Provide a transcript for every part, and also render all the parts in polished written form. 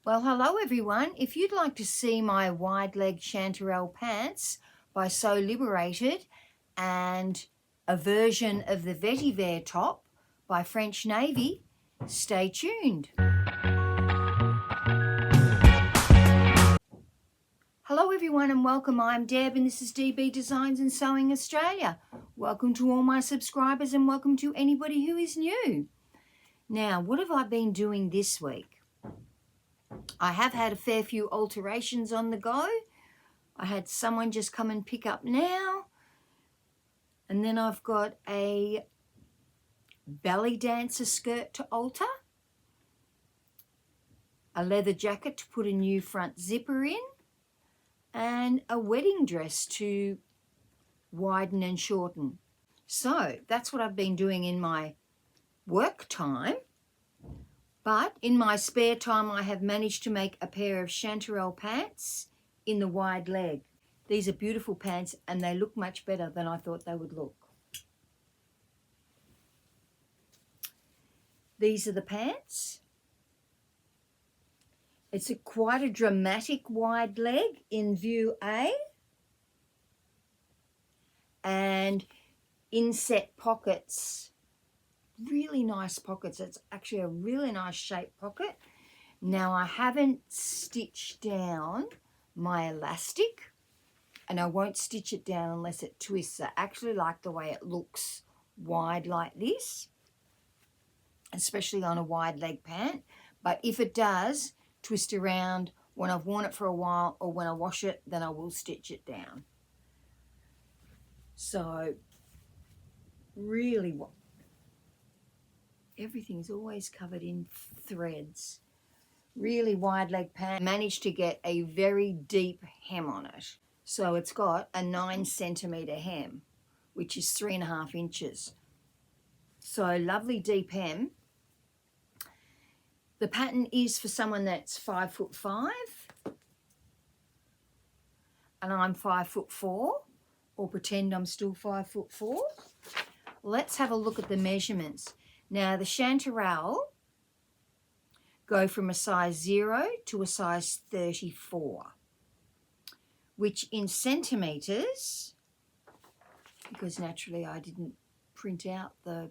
Well, hello everyone. If you'd like to see my wide leg Chanterelle pants by Sew Liberated and a version of the Vetiver top by French Navy, stay tuned. Hello everyone and welcome. I'm Deb and this is DB Designs and Sewing Australia. Welcome to all my subscribers and welcome to anybody who is new. Now, what have I been doing this week? I have had a fair few alterations on the go. I had someone just come and pick up now. And then I've got a belly dancer skirt to alter. A leather jacket to put a new front zipper in. And a wedding dress to widen and shorten. So that's what I've been doing in my work time. But in my spare time, I have managed to make a pair of Chanterelle pants in the wide leg. These are beautiful pants and they look much better than I thought they would look. These are the pants. It's quite a dramatic wide leg in view A. And inset pockets. Really nice pockets. It's actually a really nice shaped pocket. Now I haven't stitched down my elastic and I won't stitch it down unless it twists. I actually like the way it looks wide like this, especially on a wide leg pant. But if it does twist around when I've worn it for a while or when I wash it, then I will stitch it down. So really everything's always covered in threads. Really wide leg pant. Managed to get a very deep hem on it. So it's got a 9 centimeter hem, which is 3.5 inches. So lovely deep hem. The pattern is for someone that's 5'5", and I'm 5'4", or pretend I'm still 5'4". Let's have a look at the measurements. Now the Chanterelle go from a size 0 to a size 34, which in centimetres, because naturally I didn't print out the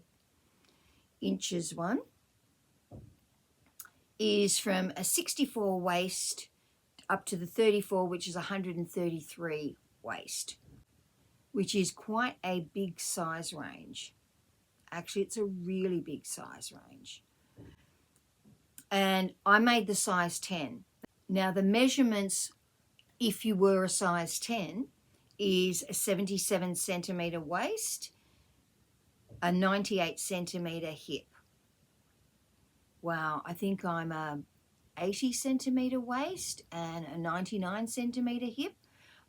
inches one, is from a 64 waist up to the 34, which is 133 waist, which is quite a big size range. Actually, it's a really big size range. And I made the size 10. Now the measurements, if you were a size 10, is a 77 centimeter waist, a 98 centimeter hip. Wow, I think I'm a 80 centimeter waist and a 99 centimeter hip,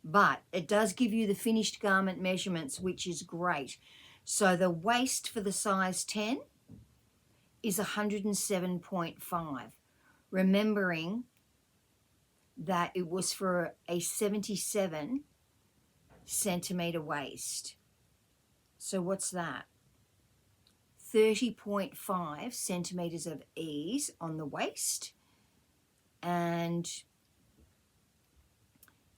but it does give you the finished garment measurements, which is great. So the waist for the size 10 is 107.5, remembering that it was for a 77 centimeter waist. So what's that? 30.5 centimeters of ease on the waist, and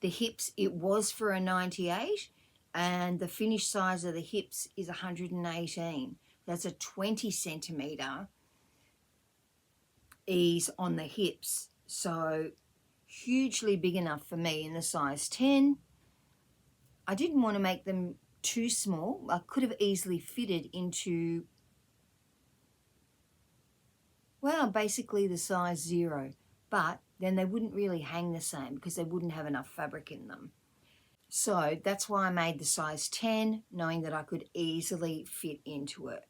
the hips, it was for a 98, and the finished size of the hips is 118. That's a 20 centimeter ease on the hips. So hugely big enough for me in the size 10. I didn't want to make them too small. I could have easily fitted into, well, basically the size 0, but then they wouldn't really hang the same because they wouldn't have enough fabric in them. So that's why I made the size 10, knowing that I could easily fit into it.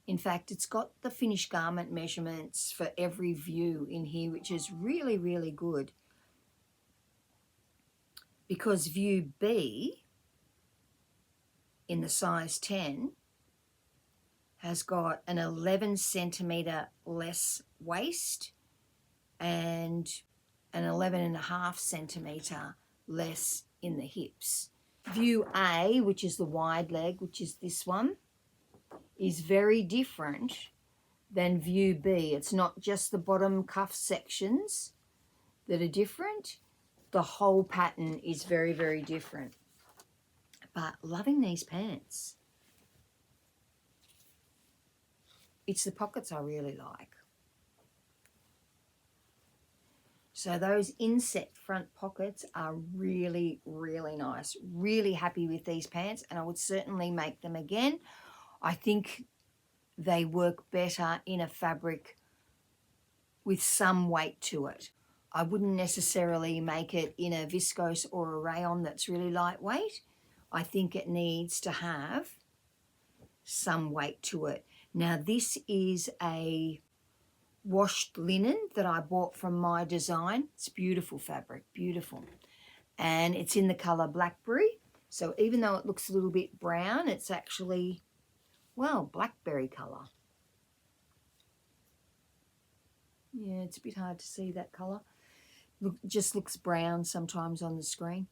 In fact, it's got the finished garment measurements for every view in here, which is really, really good. Because view B in the size 10 has got an 11 centimeter less waist and an 11.5 centimeter less in the hips. View A, which is the wide leg, which is this one, is very different than view B. It's not just the bottom cuff sections that are different, the whole pattern is very, very different. But loving these pants. It's the pockets I really like. So those inset front pockets are really, really nice. Really happy with these pants, and I would certainly make them again. I think they work better in a fabric with some weight to it. I wouldn't necessarily make it in a viscose or a rayon that's really lightweight. I think it needs to have some weight to it. Now this is a washed linen that I bought from Maaidesign. It's beautiful fabric, beautiful. And it's in the colour blackberry. So even though it looks a little bit brown, it's actually, well, blackberry colour. Yeah, it's a bit hard to see that colour. Look, it just looks brown sometimes on the screen.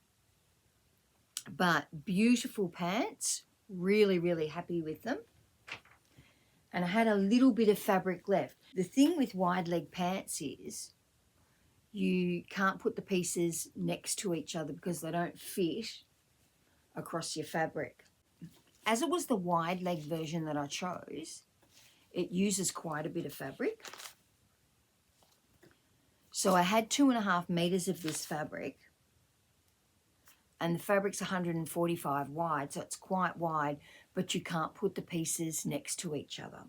But beautiful pants. Really, really happy with them. And I had a little bit of fabric left. The thing with wide leg pants is you can't put the pieces next to each other because they don't fit across your fabric. As it was the wide leg version that I chose, it uses quite a bit of fabric. So I had 2.5 meters of this fabric, and the fabric's 145 wide, so it's quite wide, but you can't put the pieces next to each other.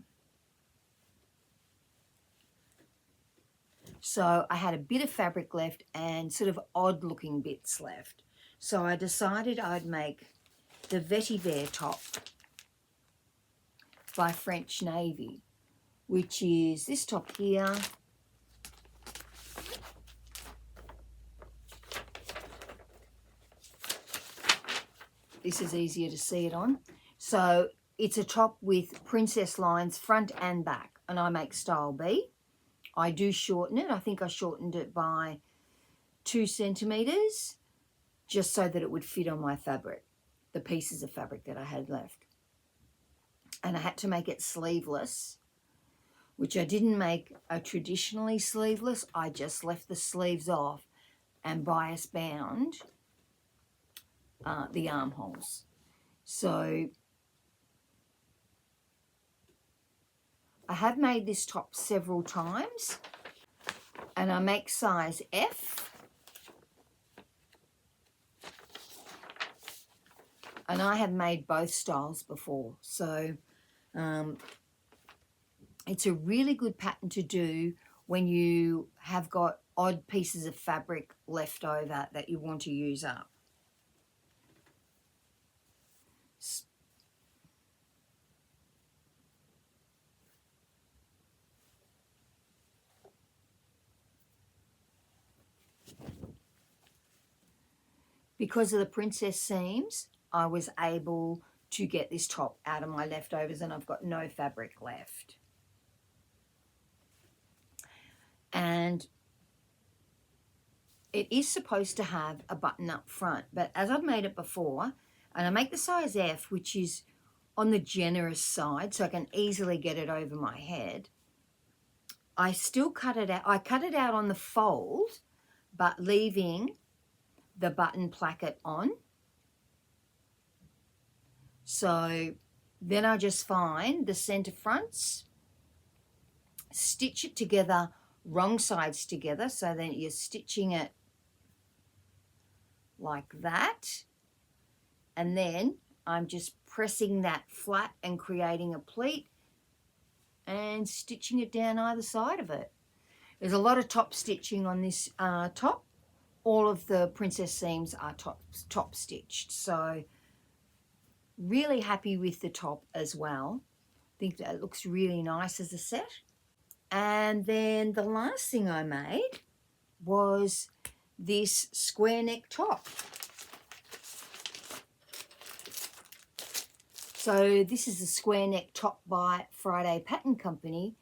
So I had a bit of fabric left and sort of odd looking bits left. So I decided I'd make the Vetiver top by French Navy, which is this top here. This is easier to see it on. So it's a top with princess lines front and back, and I make style B. I do shorten it. I think I shortened it by 2 centimeters just so that it would fit on my fabric, the pieces of fabric that I had left. And I had to make it sleeveless, which I didn't make a traditionally sleeveless. I just left the sleeves off and bias bound the armholes. So I have made this top several times, and I make size F, and I have made both styles before, so it's a really good pattern to do when you have got odd pieces of fabric left over that you want to use up. Because of the princess seams, I was able to get this top out of my leftovers, and I've got no fabric left. And it is supposed to have a button up front, but as I've made it before, and I make the size F, which is on the generous side, so I can easily get it over my head, I still cut it out. I cut it out on the fold, but leaving the button placket on. So then I just find the center fronts, stitch it together, wrong sides together, so then you're stitching it like that, and then I'm just pressing that flat and creating a pleat and stitching it down either side of it. There's a lot of top stitching on this top. All of the princess seams are top stitched, so really happy with the top as well. I think that looks really nice as a set. And then the last thing I made was this square neck top. So this is a square neck top by Friday Pattern Company,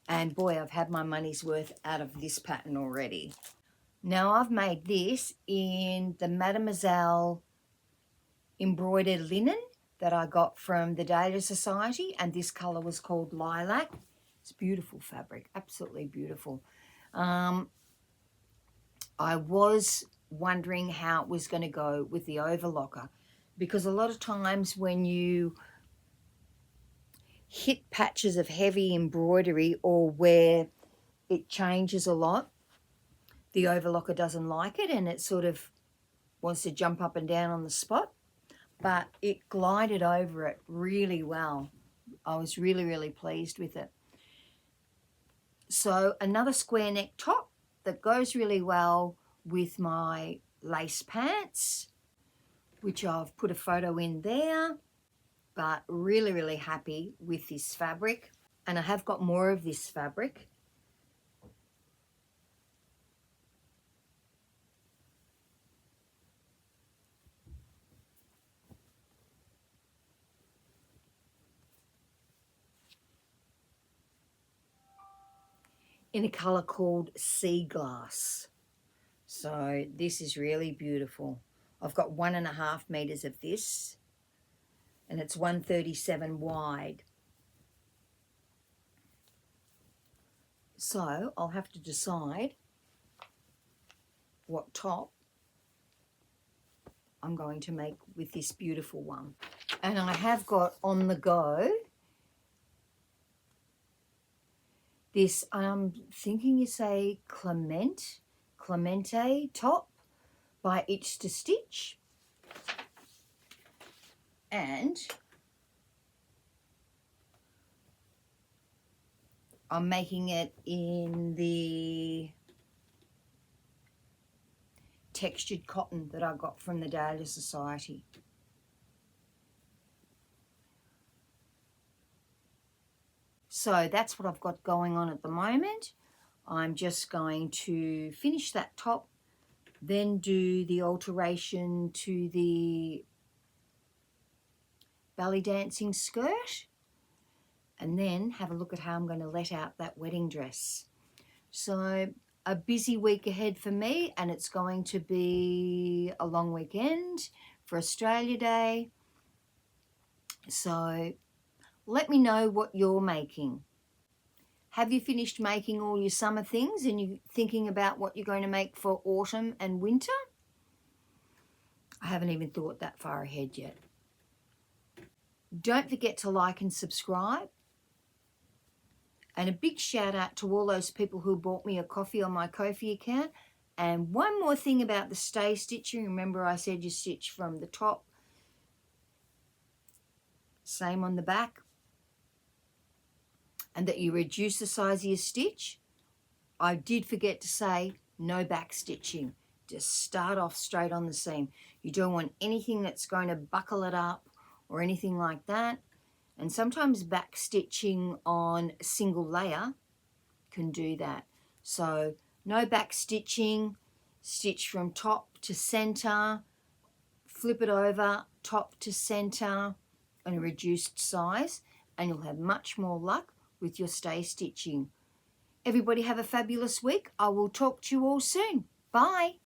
and boy, I've had my money's worth out of this pattern already. Now I've made this in the Mademoiselle Embroidered Linen that I got from the Dahlia Sewciety, and this colour was called Lilac. It's beautiful fabric, absolutely beautiful. I was wondering how it was going to go with the overlocker, because a lot of times when you hit patches of heavy embroidery or where it changes a lot, the overlocker doesn't like it and it sort of wants to jump up and down on the spot. But it glided over it really well. I was really, really pleased with it. So another square neck top that goes really well with my lace pants, which I've put a photo in there, but really, really happy with this fabric. And I have got more of this fabric. In a colour called Sea Glass. So this is really beautiful. I've got 1.5 meters of this, and it's 137 wide. So I'll have to decide what top I'm going to make with this beautiful one. And I have got on the go this, I'm thinking you say Clemente top by Itch to Stitch. And I'm making it in the textured cotton that I got from the Dahlia Sewciety. So that's what I've got going on at the moment. I'm just going to finish that top, then do the alteration to the belly dancing skirt, and then have a look at how I'm going to let out that wedding dress. So a busy week ahead for me, and it's going to be a long weekend for Australia Day. So let me know what you're making. Have you finished making all your summer things and you're thinking about what you're going to make for autumn and winter? I haven't even thought that far ahead yet. Don't forget to like and subscribe. And a big shout out to all those people who bought me a coffee on my Ko-fi account. And one more thing about the stay stitching. Remember I said you stitch from the top. Same on the back. And that you reduce the size of your stitch. I did forget to say no back stitching. Just start off straight on the seam. You don't want anything that's going to buckle it up or anything like that. And sometimes back stitching on a single layer can do that. So no back stitching, stitch from top to center, flip it over, top to center on a reduced size, and you'll have much more luck with your stay stitching. Everybody have a fabulous week. I will talk to you all soon. Bye.